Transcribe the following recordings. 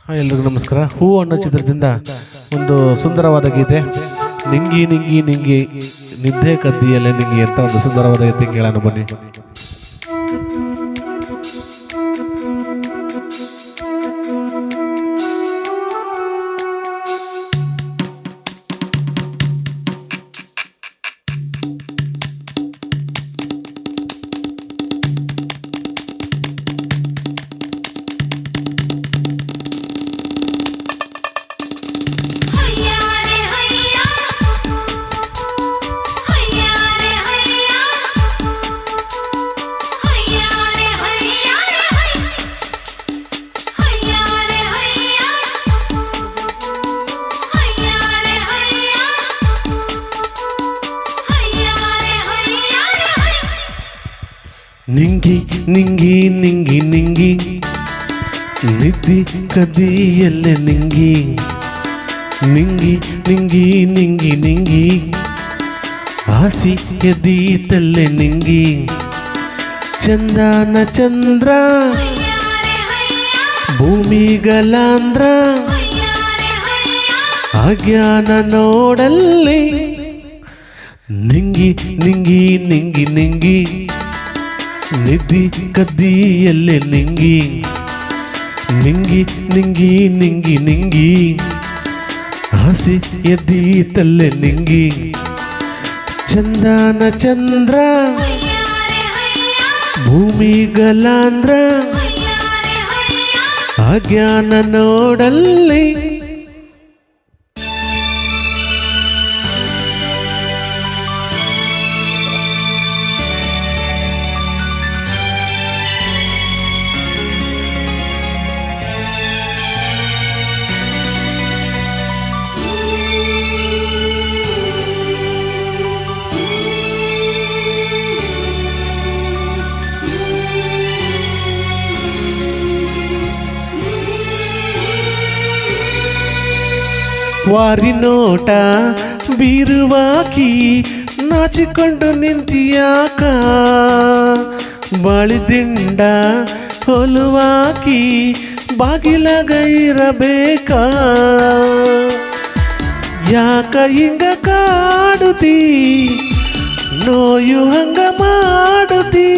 ಎಲ್ರಿಗೂ ನಮಸ್ಕಾರ. ಹೂ ಅನ್ನೋ ಚಿತ್ರದಿಂದ ಒಂದು ಸುಂದರವಾದ ಗೀತೆ, ನಿಂಗಿ ನಿಂಗಿ ನಿಂಗಿ ನಿದ್ದೆ ಕದ್ದಿಯಲ್ಲೇ ನಿಂಗಿ ಅಂತ ಒಂದು ಸುಂದರವಾದ ಗೀತೆ ಕೇಳೋಣ ಬನ್ನಿ. ನಿಂಗಿ ನಿಂಗಿ ನಿಂಗಿ ನಿಂಗಿ ನಿದ್ದೆ ಕದಿಯಲ್ಲೇ ನಿಂಗಿ ನಿಂಗಿ ನಿಂಗಿ ನಿಂಗಿ ನಿಂಗಿ ಆಸಿ ಎದೀತಲ್ಲೇ ನಿಂಗಿ ಚಂದನ ಚಂದ್ರ ಭೂಮಿಗಲಾಂದ್ರ ಅಜ್ಞಾನ ನೋಡಲ್ಲಿ ನಿಂಗಿ ನಿಂಗಿ ನಿಂಗಿ ನಿಂಗಿ ನಿದ್ದೆ ಕದ್ದಿಯಲ್ಲೇ ನಿಂಗಿ ನಿಂಗಿ ನಿಂಗಿ ನಿಂಗಿ ನಿಂಗಿ ಆಸೆ ಎದ್ದೀತಲ್ಲೇ ನಿಂಗಿ ಚಂದನ ಚಂದ್ರ ಭೂಮಿಗಲಾಂದ್ರ ಅಜ್ಞಾನ ನೋಡಲ್ಲಿ ವಾರಿ ನೋಟ ಬೀರುವಾಕಿ ನಾಚಿಕೊಂಡು ನಿಂತಿಯಾಕ ಬಾಳಿದಿಂಡ ಹೊಲುವಾಕಿ ಬಾಗಿಲಾಗ ಇರಬೇಕಾ ಯಾಕ ಹಿಂಗ ಕಾಡುತ್ತೀ ನೋಯು ಹಂಗ ಮಾಡುತ್ತೀ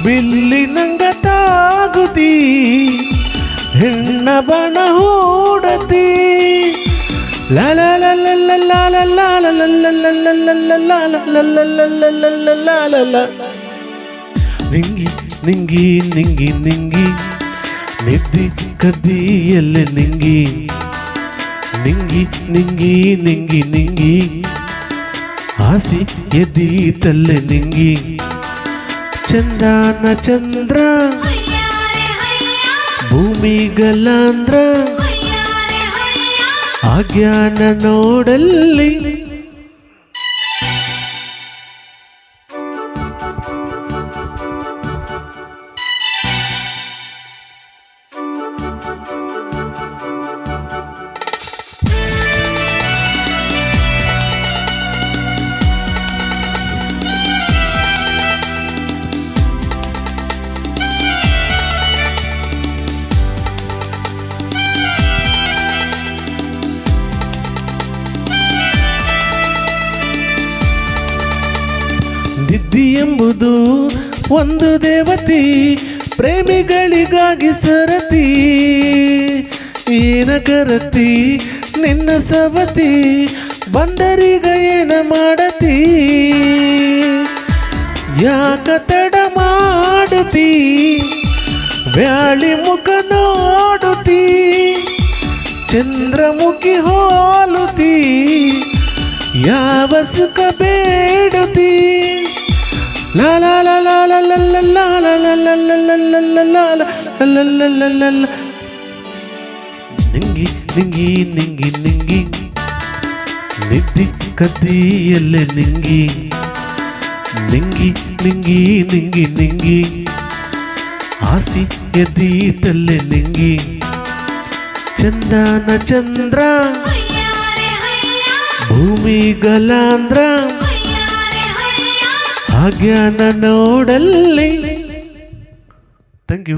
ಬಿಲ್ಲಿನಂಗ ತಾಗುತ್ತೀ ಹೆಣ್ಣ ಬಣ ಹೂಡತಿ ಲಾಲ ನಿಂಗಿ ನಿಂಗಿ ನಿಂಗಿ ನಿಂಗಿ ನಿದ್ದೆ ಕದ್ದಿಯಲ್ಲೇ ನಿಂಗಿ ನಿಂಗಿ ನಿಂಗಿ ನಿಂಗಿ ನಿಂಗಿ ಆಸಿ ಎದೀತಲ್ಲೇ ನಿಂಗಿ ಚಂದನ ಚಂದ್ರ ಭೂಮಿಗಲಾಂದ್ರ ಅಜ್ಞಾನ ನೋಡಲ್ಲಿ ನಿದ್ದೆ ಎಂಬುದು ಒಂದು ದೇವತೆ ಪ್ರೇಮಿಗಳಿಗಾಗಿ ಸರತಿ ಏನ ಕರತಿ ನಿನ್ನ ಸವತಿ ಬಂದರಿಗ ಏನ ಮಾಡತಿ ಯಾಕ ತಡ ಮಾಡುತ್ತಿ ವ್ಯಾಳಿ ಮುಖ ನೋಡುತ್ತಿ ಚಂದ್ರಮುಖಿ ಹೋಲುತ್ತಿ ಯಾವ ಸುಖ ಬೇಡುತ್ತಿ ಲಾ ಲಾ ಲಾ ಲಾ ಲಾ ಲಾ ಲಾ ಲಾ ಲಾ ಲಾ ಲಾ ಲಾ ನಿಂಗಿ ನಿಂಗಿ ನಿಂಗಿ ನಿಂಗಿ ನಿದ್ದೆ ಕದ್ದಿಯಲ್ಲೇ ನಿಂಗಿ ನಿಂಗಿ ನಿಂಗಿ ನಿಂಗಿ ನಿಂಗಿ ಆಸಿ ಎದೀತಲ್ಲೇ ನಿಂಗಿ ಚಂದನ ಚಂದ್ರ ಭೂಮಿಗಲಾಂದ್ರ ಅಜ್ಞಾನ ನೋಡಲ್ಲಿ. Thank you.